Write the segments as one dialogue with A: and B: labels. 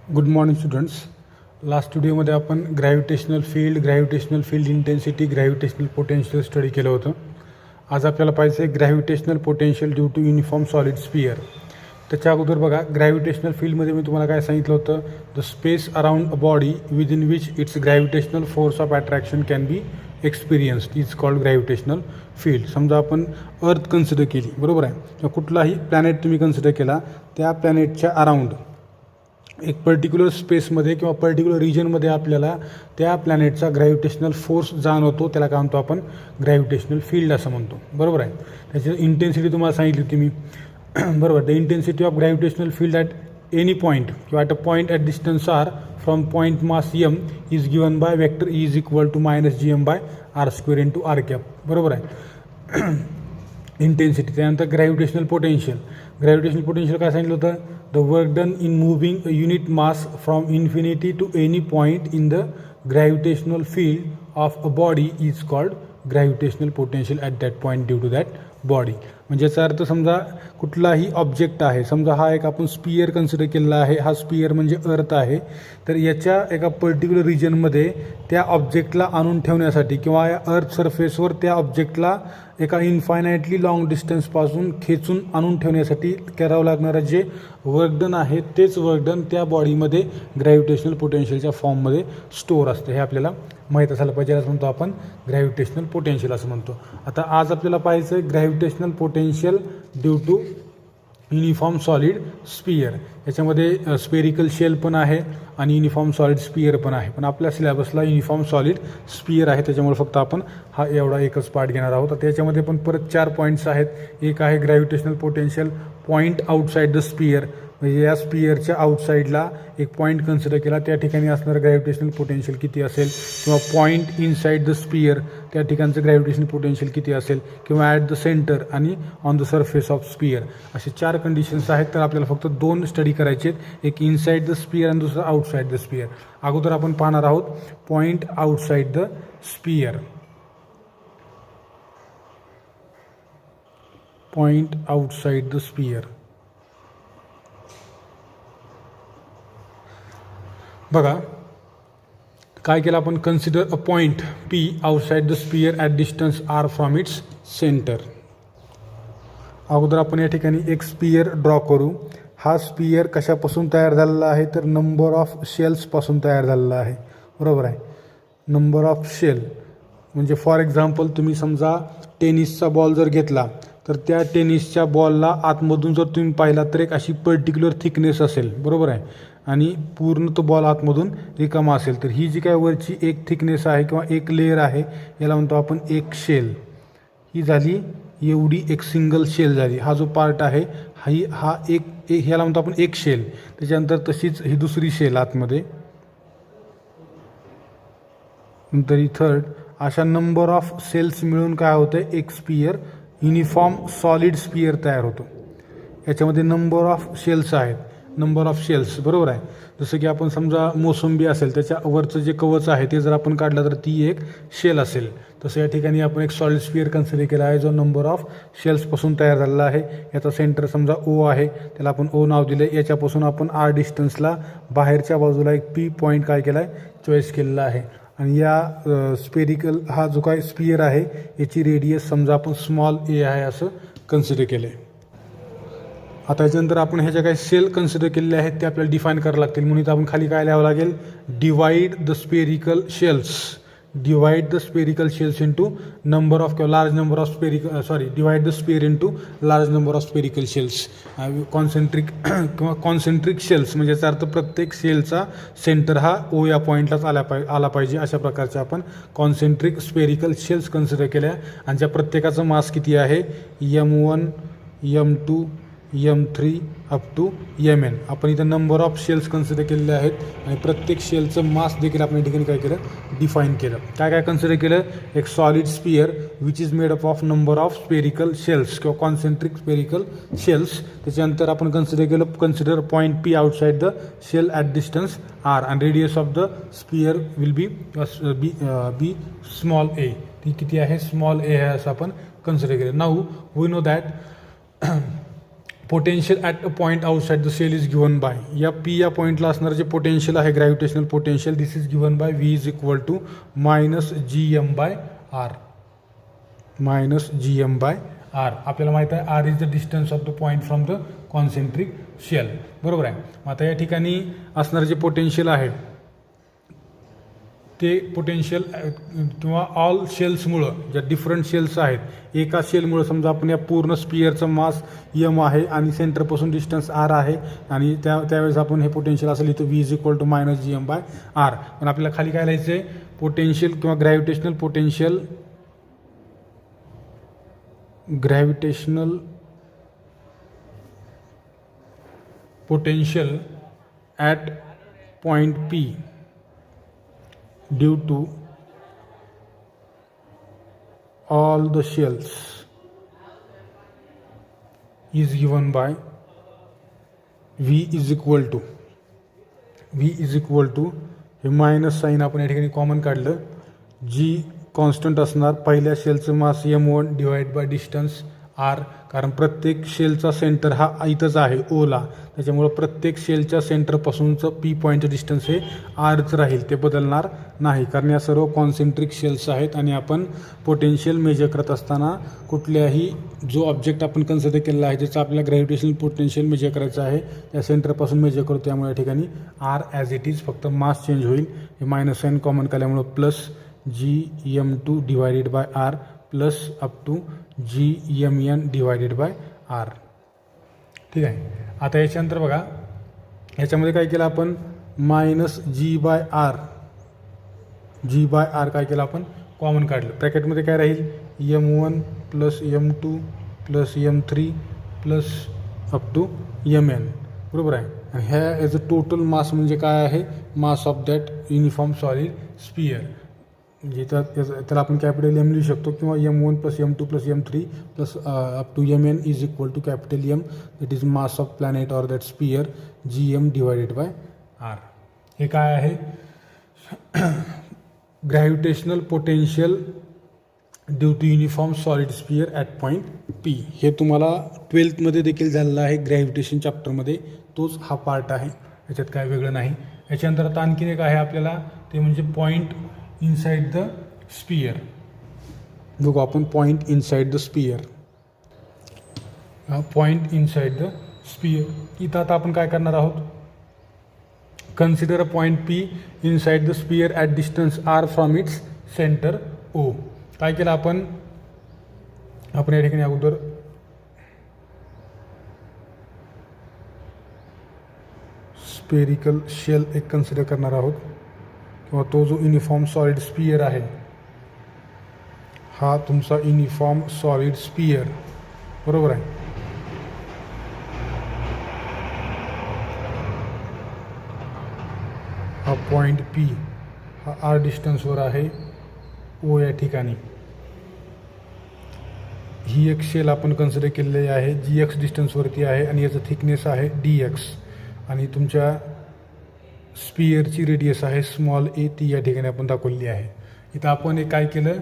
A: Good morning students. Last व्हिडिओमध्ये आपण gravitational field intensity, gravitational potential study केलं होतं. आज आपल्याला पाहिजे आहे gravitational potential due to uniform solid sphere. त्याच्या अगोदर बघा, ग्रॅव्हिटेशनल फील्डमध्ये मी तुम्हाला काय सांगितलं होतं, the space around a body with in which it's gravitational force of attraction can be experienced is called gravitational field. समजा आपण अर्थ कन्सिडर केली, बरोबर आहे, किंवा कुठलाही प्लॅनेट तुम्ही कन्सिडर केला, त्या प्लॅनेटच्या अराउंड एक पर्टिक्युलर स्पेसमध्ये किंवा पर्टिक्युलर रिजनमध्ये आपल्याला त्या प्लॅनेटचा ग्रॅव्हिटेशनल फोर्स जाणवतो, त्याला काय म्हणतो आपण, ग्रॅव्हिटेशनल फील्ड असं म्हणतो. बरोबर आहे. त्याची इंटेन्सिटी तुम्हाला सांगितली होती मी, बरोबर. The intensity of gravitational field at any point किंवा at a point at distance R from point mass M is given by vector E is equal to -gm by R square into R cap. बरोबर आहे. Intensity. त्यानंतर gravitational potential. Gravitational potential काय सांगितलं होतं, the work done in moving a unit mass from infinity to any point in the gravitational field of a body is called gravitational potential at that point due to that body. म्हणजे याचा अर्थ, समजा कुठलाही object आहे, समजा हा एक आपण स्पियर कन्सिडर केलेला आहे, हा स्पियर म्हणजे अर्थ आहे, तर याच्या एका पर्टिक्युलर रिजनमध्ये त्या ऑब्जेक्टला आणून ठेवण्यासाठी किंवा या अर्थ सरफेसवर त्या ऑब्जेक्टला एका इन्फायनाइटली लॉंग डिस्टन्सपासून खेचून आणून ठेवण्यासाठी करावं लागणारं जे वर्कडन आहे, तेच वर्कडन त्या बॉडीमध्ये ग्रॅव्हिटेशनल पोटेन्शियलच्या फॉर्ममध्ये स्टोअर असतं. हे आपल्याला माहीत असायला पाहिजे. असं म्हणतो आपण ग्रॅव्हिटेशनल पोटेन्शियल असं म्हणतो. आता आज आपल्याला पाहायचं आहे gravitational potential due to uniform solid sphere. याच्यामध्ये स्पेरिकल शेल पण आहे आणि युनिफॉर्म सॉलिड स्पियर पण आहे, पण आपल्या सिलेबसला युनिफॉर्म सॉलिड स्पियर आहे, त्याच्यामुळे फक्त आपण हा एवढा एकच पार्ट घेणार आहोत. आता याच्यामध्ये पण परत 4 पॉईंट्स आहेत. एक आहे gravitational potential point outside the sphere, म्हणजे या स्पियरच्या आउटसाईडला एक पॉईंट कन्सिडर केला, त्या ठिकाणी असणारं ग्रॅव्हिटेशनल पोटेन्शियल किती असेल, किंवा पॉईंट इनसाईड द स्पियर, त्या ठिकाणचं ग्रॅव्हिटेशनल पोटेन्शियल किती असेल, किंवा ॲट द सेंटर आणि on the surface of sphere. असे 4 कंडिशन्स आहेत. तर आपल्याला फक्त 2 स्टडी करायचे आहेत, एक इनसाईड द स्पियर आणि दुसरं आउटसाईड द स्पियर. अगोदर आपण पाहणार आहोत point outside the sphere. Point outside the sphere. बघा काय केलं आपण, consider a point P outside the sphere at distance R from its centre. अगोदर आपण या ठिकाणी एक स्पियर ड्रॉ करू. हा स्पियर कशापासून तयार झालेला आहे, तर नंबर ऑफ शेल्सपासून तयार झालेला आहे. बरोबर आहे. नंबर ऑफ शेल म्हणजे फॉर एक्झाम्पल तुम्ही समजा टेनिसचा बॉल जर घेतला, तर त्या टेनिसच्या बॉलला आतमधून जर तुम्ही पाहिला तर एक अशी पर्टिक्युलर थिकनेस असेल, बरोबर आहे, आणि पूर्ण तो बॉल आतमधून रिकामा असेल, तर ही जी काय वरची एक थिकनेस आहे किंवा एक लेअर आहे, याला म्हणतो आपण एक शेल. ही झाली एवढी एक सिंगल शेल झाली. हा जो पार्ट आहे हा एक ह्याला म्हणतो आपण एक शेल. त्याच्यानंतर तशीच ही दुसरी शेल आतमध्ये, नंतर ही थर्ड. अशा नंबर ऑफ सेल्स मिळून काय होतं, एक स्पियर, युनिफॉर्म सॉलिड स्पियर तयार होतो. याच्यामध्ये नंबर ऑफ शेल्स आहेत, नंबर ऑफ शेल्स, बरोबर आहे. जसं की आपण समजा मोसंबी असेल, त्याच्या वरचं जे कवच आहे ते जर आपण काढलं तर ती एक शेल असेल. तसं या ठिकाणी आपण एक सॉलिड स्पियर कन्सिडर केला आहे, जो नंबर ऑफ शेल्सपासून तयार झालेला आहे. याचा सेंटर समजा O आहे, त्याला आपण O नाव दिलं. याच्यापासून आपण R डिस्टन्सला बाहेरच्या बाजूला एक P पॉईंट काय केला आहे, चॉईस केलेला आहे. आणि या स्पेरिकल हा जो काय स्पियर आहे, याची रेडियस समजा आपण स्मॉल a आहे असं कन्सिडर केलं आहे. आता याच्यानंतर आपण ह्या ज्या काही सेल कन्सिडर केलेले आहेत ते आपल्याला डिफाईन करावं लागतील. म्हणून आपण खाली काय लिहावं लागेल, divide the spherical shells. Divide the spherical shells into number of किंवा large number of divide the sphere into large number of spherical shells. Concentric किंवा कॉन्सेंट्रिक शेल्स म्हणजे याचा अर्थ प्रत्येक शेलचा सेंटर हा O या पॉईंटलाच आला पाहिजे. अशा प्रकारचे आपण कॉन्सेंट्रिक स्पेरिकल शेल्स कन्सिडर केल्या, आणि ज्या प्रत्येकाचं मास किती आहे, M1 M2 M3 up to Mn. आपण इथं नंबर ऑफ शेल्स कन्सिडर केलेले आहेत, आणि प्रत्येक शेलचं मास देखील आपण या ठिकाणी काय केलं, डिफाईन केलं. काय काय कन्सिडर केलं, एक solid sphere which is made up of number of spherical shells किंवा कॉन्सेंट्रिक स्पेरिकल शेल्स. त्याच्यानंतर आपण consider point P outside the shell at distance R, and radius of the sphere will be small a. ती किती आहे, small a आहे असं आपण consider केलं. Now we know that potential at a point outside the shell is given by, या P या पॉईंटला असणारं जे पोटेन्शियल आहे gravitational potential, this is given by V is equal to minus G M by R, minus G M by R. आपल्याला माहीत आहे R is the distance of the point from the concentric shell, बरोबर आहे. मग आता या ठिकाणी असणारं जे पोटेन्शियल आहे ते पोटेन्शियल किंवा ऑल शेल्समुळं, ज्या डिफरंट शेल्स आहेत, एका शेलमुळं समजा आपण या पूर्ण स्पियरचं मास यम आहे आणि सेंटरपासून डिस्टन्स आर आहे आणि त्यावेळेस आपण हे पोटेन्शियल असं लिहितो V is equal to minus G M by R. पण आपल्याला खाली काय लिहायचं आहे, पोटेन्शियल किंवा gravitational potential at point P due to all the shells is given by V is equal to हे मायनस साईन आपण या ठिकाणी कॉमन काढलं, जी कॉन्स्टंट असणार पहिल्या शेलचं mass m1 divide by distance r, कारण प्रत्येक शेलचा सेंटर हा इथंच आहे ओला, त्याच्यामुळं प्रत्येक शेलच्या सेंटरपासूनचं पी पॉईंटचं डिस्टन्स हे आरच राहील, ते बदलणार नाही, कारण या सर्व कॉन्सेंट्रिक शेल्स आहेत. आणि आपण पोटेन्शियल मेजर करत असताना कुठल्याही जो ऑब्जेक्ट आपण कन्सिडर केलेला आहे ज्याचं आपल्याला ग्रॅव्हिटेशनल पोटेन्शियल मेजर करायचं आहे त्या सेंटरपासून मेजर करतो, त्यामुळे या ठिकाणी आर ॲज इट इज, फक्त मास चेंज होईल. हे मायनस साईन कॉमन काढल्यामुळं plus G M two divided by R plus up to G M N divided by R. ठीक आहे. आता याच्यानंतर बघा, याच्यामध्ये काय केलं आपण, मायनस जी बाय आर काय केलं आपण, कॉमन काढलं. ब्रॅकेटमध्ये काय राहील, m1 plus m2 plus m3 plus up to mn, बरोबर आहे. आणि ह्या ॲज अ टोटल मास म्हणजे काय आहे, mass of that uniform solid sphere, म्हणजे त्याला आपण कॅपिटल एम लिहू शकतो, किंवा m1 plus m2 plus m3 plus up to mn is equal to capital M, that is mass of planet or that sphere gm divided by r. हे काय आहे, gravitational potential due to uniform solid sphere at point P. हे तुम्हाला 12th देखील झालेलं आहे gravitation चॅप्टरमध्ये, तोच हा पार्ट आहे, याच्यात काय वेगळं नाही. याच्यानंतर आता आणखीन एक आहे आपल्याला, ते म्हणजे पॉईंट इनसाइड द स्पियर. बघू आपण point inside the sphere, point inside the sphere. इथं आता आपण काय करणार आहोत, consider a point P inside the sphere at distance R from its centre O. काय केलं आपण या ठिकाणी अगोदर स्पेरिकल शेल एक कन्सिडर करणार आहोत, किंवा तो जो युनिफॉर्म सॉलिड स्पियर आहे, हा तुमचा युनिफॉर्म सॉलिड स्पियर, बरोबर आहे. हा पॉईंट पी हा आर डिस्टन्सवर आहे ओ या ठिकाणी. ही एक शेल आपण कन्सिडर केलेली आहे जी एक्स डिस्टन्सवरती आहे आणि याचं थिकनेस आहे डी एक्स, आणि तुमच्या स्पियरची रेडियस आहे स्मॉल ए, ती या ठिकाणी आपण दाखवलेली आहे. इथं आपण एक काय केलं,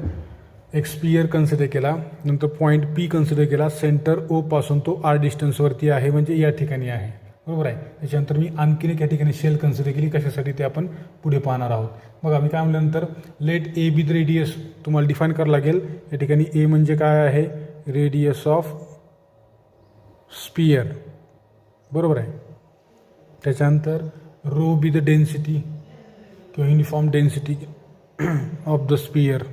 A: एक स्पियर कन्सिडर केला, नंतर पॉईंट पी कन्सिडर केला, सेंटर ओ पासून तो आर डिस्टन्सवरती आहे, म्हणजे या ठिकाणी आहे, बरोबर आहे. त्याच्यानंतर मी आणखीन एक या ठिकाणी शेल कन्सिडर केली, कशासाठी ते आपण पुढे पाहणार आहोत. बघा मी काय म्हणल्यानंतर let a be the radius तुम्हाला डिफाईन करावं लागेल. या ठिकाणी ए म्हणजे काय आहे, रेडियस ऑफ स्पियर, बरोबर आहे. त्याच्यानंतर रो बी द डेन्सिटी किंवा uniform density of the sphere,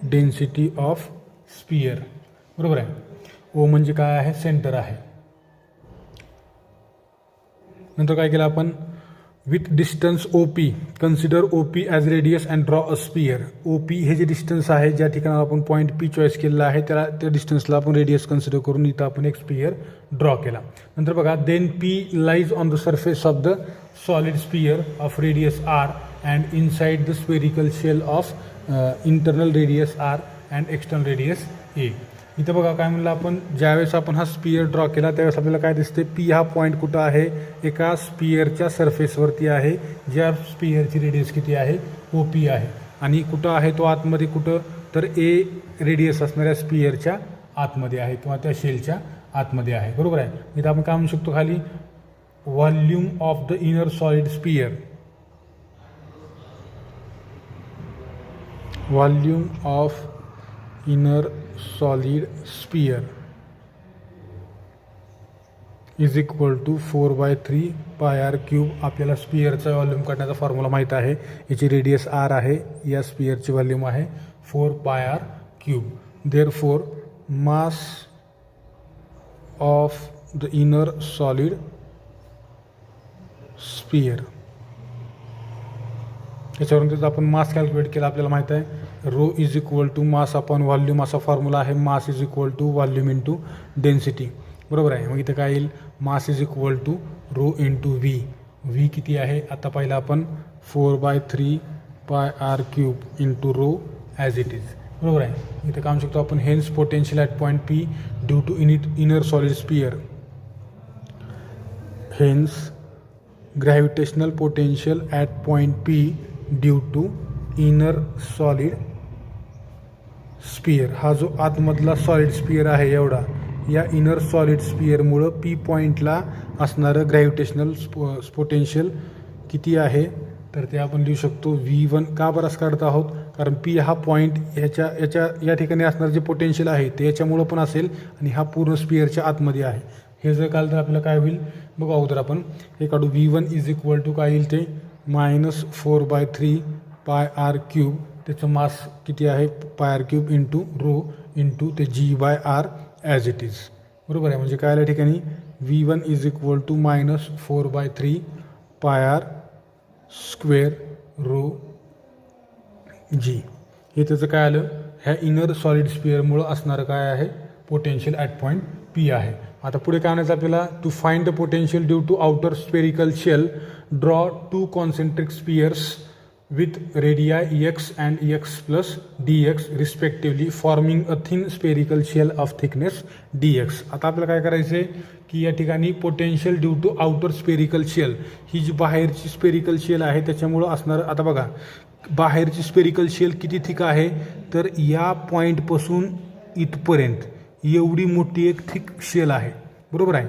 A: density of sphere, बरोबर आहे. ओ म्हणजे काय आहे, सेंटर आहे. नंतर काय केलं आपण, with distance O P consider O P as radius and draw a sphere. O P हे जे डिस्टन्स आहे, ज्या ठिकाणी आपण पॉईंट पी चॉईस केलेला आहे, त्या डिस्टन्सला आपण रेडियस कन्सिडर करून इथं आपण एक स्पियर ड्रॉ केला. नंतर बघा, then P lies on the surface of the solid sphere of radius R and inside the spherical shell of internal radius R and external radius A. इथं बघा काय म्हणलं आपण, ज्यावेळेस आपण हा स्पियर ड्रॉ केला त्यावेळेस आपल्याला काय दिसते, पी हा पॉईंट कुठं आहे, एका स्पियरच्या सरफेसवरती आहे, ज्या स्पियरची रेडियस किती आहे, ओ पी आहे. आणि कुठं आहे तो आतमध्ये, कुठं तर ए रेडियस असणाऱ्या स्पियरच्या आतमध्ये आहे किंवा त्या शेलच्या आतमध्ये आहे, बरोबर आहे. इथं आपण काय म्हणू शकतो खाली, volume of the inner solid sphere, volume of inner solid sphere is equal to 4/3 pi r cube. आपल्याला स्पियरचा व्हॉल्यूम काढण्याचा फॉर्म्युला माहीत आहे. याची रेडियस आर आहे, या स्पियरची व्हॉल्यूम आहे 4 pi r cube. Therefore mass of the inner solid sphere, त्याच्यावरून त्याचा आपण मास कॅल्क्युलेट केला. आपल्याला माहीत आहे rho is equal to mass upon volume, असा फॉर्म्युला आहे. Mass is equal to volume into density, बरोबर आहे. मग इथं काय येईल, mass is equal to rho into V. V किती आहे, आता पहिला आपण 4/3 pi r cube into rho as it is, बरोबर आहे. इथं काय म्हणू शकतो आपण, hence potential at point P due to inner solid sphere, hence gravitational potential at point P due to inner solid sphere. हा जो आतमधला सॉलिड स्पियर आहे एवढा, या इनर सॉलिड स्पियरमुळं पी पॉईंटला असणारं ग्रॅव्हिटेशनल पोटेन्शियल किती आहे, तर ते आपण लिहू शकतो V1. का बरं असं काढत आहोत, कारण पी हा पॉईंट या ठिकाणी असणारं जे पोटेन्शियल आहे ते याच्यामुळं पण असेल, आणि हा पूर्ण स्पियरच्या आतमध्ये आहे. हे जर काढलं तर आपल्याला काय होईल बघू अगोदर आपण हे काढू. V1 इज इक्वल टू काय येईल ते -4/3 पाय आर क्यूब. त्याचं मास किती आहे, pi r cube into rho into ते G/R ॲज इट इज, बरोबर आहे. म्हणजे काय आलं ठिकाणी V1 is equal to -4/3 pi R square row जी. हे त्याचं काय आलं, ह्या इनर सॉलिड स्पियरमुळं असणारं काय आहे, पोटेन्शियल ॲट पॉईंट पी आहे. आता पुढे काय म्हणायचं आपल्याला, to find the potential due to outer spherical shell draw 2 concentric spheres with radii x and x plus dx respectively forming a thin spherical shell of thickness dx. आता आपल्याला काय करायचं आहे की या ठिकाणी potential due to outer spherical shell, ही जी बाहेरची स्पेरिकल शेल आहे त्याच्यामुळं असणार. आता बघा बाहेरची स्पेरिकल शेल किती थिक आहे, तर या पॉईंटपासून इथपर्यंत एवढी मोठी एक थिक शेल आहे, बरोबर आहे.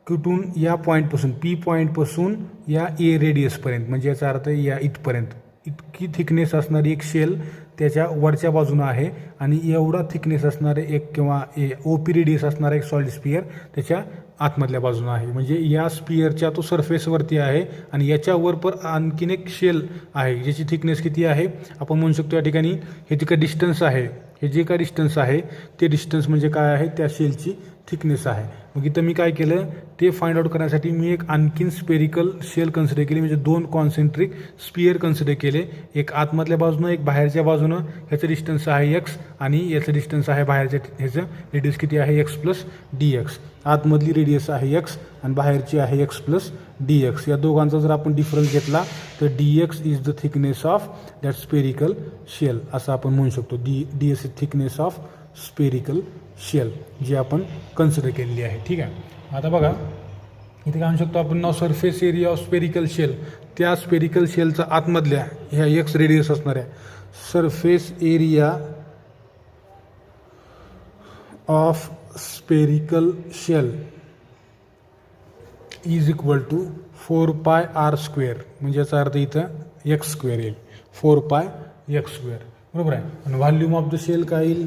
A: कुठून, या पॉईंटपासून पी पॉईंटपासून या ए रेडियसपर्यंत, म्हणजे याचा अर्थ या इथपर्यंत इतकी थिकनेस असणारी एक शेल त्याच्या वरच्या बाजूनं आहे, आणि एवढा थिकनेस असणारे एक किंवा ओपी रेडियस असणारा एक सॉलिड स्पियर त्याच्या आतमधल्या बाजूनं आहे. म्हणजे या स्पियरच्या तो सरफेसवरती आहे, आणि याच्यावर पण आणखीन एक शेल आहे ज्याची थिकनेस किती आहे, आपण म्हणू शकतो या ठिकाणी हे जे काय डिस्टन्स आहे, हे जे काय डिस्टन्स आहे ते डिस्टन्स म्हणजे काय आहे, त्या शेलची थिकनेस आहे. मग इथं मी काय केलं, ते फाइंड आउट करण्यासाठी मी एक आणखीन स्पेरिकल शेल कन्सिडर केली, म्हणजे 2 कॉन्सेंट्रिक स्पियर कन्सिडर केले. एक आतमधल्या बाजूनं एक बाहेरच्या बाजूनं. ह्याचं डिस्टन्स आहे x, आणि याचं डिस्टन्स आहे बाहेरच्या, ह्याचं रेडियस किती आहे x प्लस dx. आतमधली रेडियस आहे x आणि बाहेरची आहे x प्लस dx. या दोघांचा जर आपण डिफरन्स घेतला तर dx is the thickness of that spherical shell, असं आपण म्हणू शकतो. dx is thickness of spherical shell जी आपण कन्सिडर केलेली आहे, ठीक आहे. आता बघा इथे काय म्हणू शकतो आपण, नाव surface area of spherical shell, त्या स्पेरिकल शेलचा आतमधल्या ह्या एक्स रेडियस असणाऱ्या surface area of spherical shell is equal to 4 pi R square. म्हणजे याचा अर्थ इथं एक्स स्क्वेअर येईल, 4 पाय एक्स स्क्वेअर, बरोबर आहे. आणि व्हॉल्यूम ऑफ द शेल काय येईल,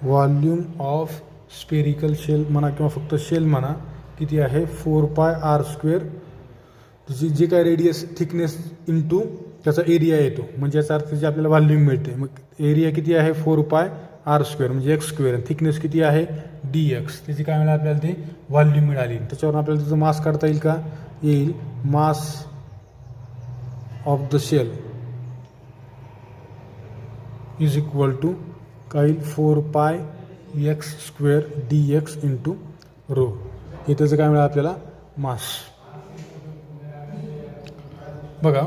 A: व्हॉल्यूम ऑफ स्पेरिकल शेल म्हणा किंवा फक्त शेल म्हणा, किती आहे 4 पाय आर स्क्वेअर. त्याची जे काय रेडियस थिकनेस इंटू त्याचा एरिया येतो, म्हणजे याचा अर्थ जे आपल्याला व्हॉल्यूम मिळते. मग एरिया किती आहे 4 पाय आर स्क्वेअर म्हणजे एक्स स्क्वेअर, थिकनेस किती आहे dx. त्याची काय मिळाली आपल्याला, ते व्हॉल्यूम मिळाली. त्याच्यावर आपल्याला त्याचं मास काढता येईल का, येईल. Mass of the shell is equal to काय येईल 4 pi x square dx into rho. हे त्याचं काय मिळालं आपल्याला, मास. बघा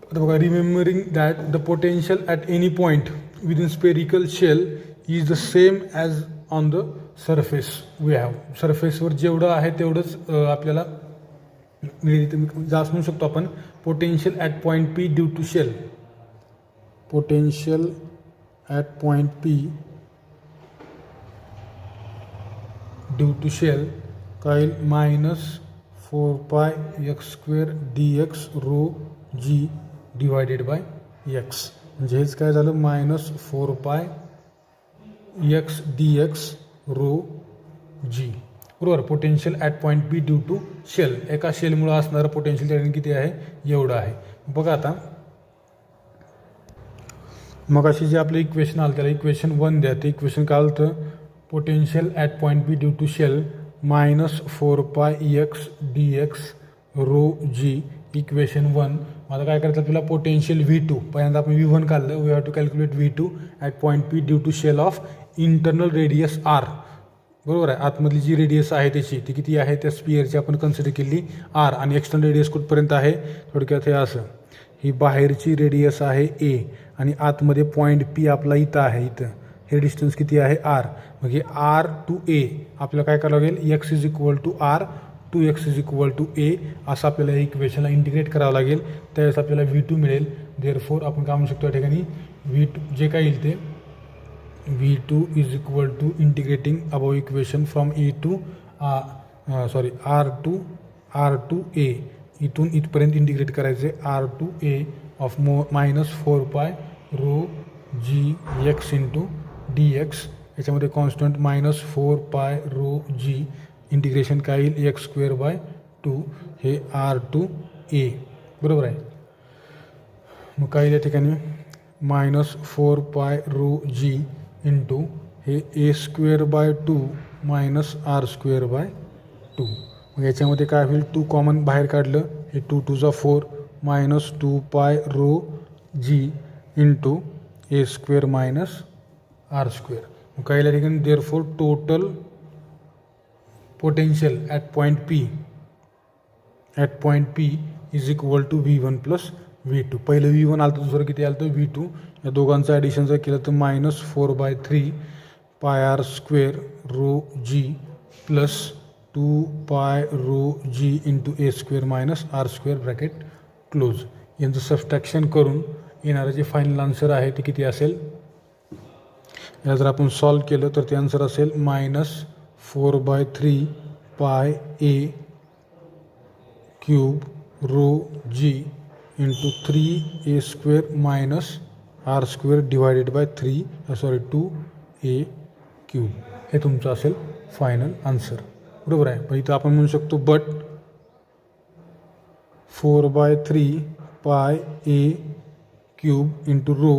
A: आता बघा, remembering that the potential at any point within spherical shell is the same as on the surface we have. सरफेसवर जेवढं आहे तेवढंच आपल्याला जास्त म्हणू शकतो आपण. Potential at point P due to shell, potential at point P due to shell काय येईल -4π(x²) dx rho g divided by x. म्हणजे हेच काय झालं -4π(x) dx रो g. बरोबर. Potential at point P due to shell, एका शेलमुळं असणारं पोटेन्शियल त्या ठिकाणी किती आहे, एवढं आहे. बघा आता मग अशी जे आपलं इक्वेशन आलं त्याला इक्वेशन 1 द्या. ते इक्वेशन काय आलं, potential at point P due to shell -4π(x) dx rho g equation 1. मला काय करायचं, तुला पोटेन्शियल V2, पहिल्यांदा आपण V1 काढलं, we have to calculate V2 at point P due to shell of internal radius R. बरोबर आहे. आतमधली जी रेडियस आहे त्याची ती किती आहे, त्या स्पिअरची आपण कन्सिडर केली R, आणि एक्सटर्नल रेडियस कुठपर्यंत आहे, थोडक्यात हे असं, ही बाहेरची रेडियस आहे A आणि आतमध्ये पॉईंट P आपला इथं आहे, इथं हे डिस्टन्स किती आहे R. मग हे R टू A आपल्याला काय करावं लागेल, x is equal to R to x is equal to A असं आपल्याला इक्वेशनला इंटिग्रेट करावं लागेल. त्यावेळेस आपल्याला V2 मिळेल. देअरफोर आपण काय म्हणू शकतो या ठिकाणी, V2 जे काय येईल ते V2 is equal to integrating above equation from R to A, इथून इथपर्यंत इंटिग्रेट करायचे R to A of -4π rho g x into dx. याच्यामध्ये कॉन्स्टंट -4π रो g इंटिग्रेशन काय येईल x²/2 हे R टू A. बरोबर आहे. मग काय येईल या ठिकाणी -4π रो g इंटू हे A²/2 -R²/2. मग याच्यामध्ये काय होईल, 2 कॉमन बाहेर काढलं, हे 2 2 जा 4 -2π rho g into A² -R². मग काय या ठिकाणी therefore total potential at point P is equal to V1 plus V2. पहिलं V1 आलं तर दुसरं किती आलं तर V2. या दोघांचं ॲडिशन जर केलं तर -4/3πr² rho g plus 2π rho g into A² -R² bracket close. यांचं सबस्ट्रॅक्शन करून येणारं जे फायनल आन्सर आहे ते किती असेल, या जर आपण सॉल्व केलं तर ते आन्सर असेल -4/3πa³ rho g into 3a² -R² divided by 2a³. हे तुमचं असेल फायनल आन्सर. बरोबर आहे. पण इथं आपण म्हणू शकतो but 4/3πa³ into rho,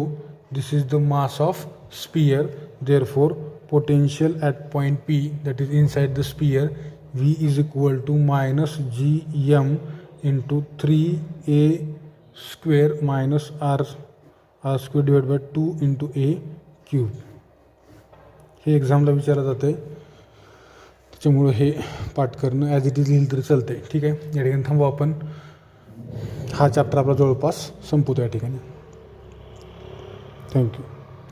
A: this is the mass of sphere, therefore potential at point P, that is inside the sphere, V is equal to -gm into 3a² -R² divided by 2 into a³. हे एक्झामला विचारलं जातं आहे, त्याच्यामुळं हे पाठ करणं as it is लिहिलं तरी चालतं आहे. ठीक आहे. या ठिकाणी थांबू आपण. हा चॅप्टर आपला जवळपास संपवतो या ठिकाणी. थँक्यू.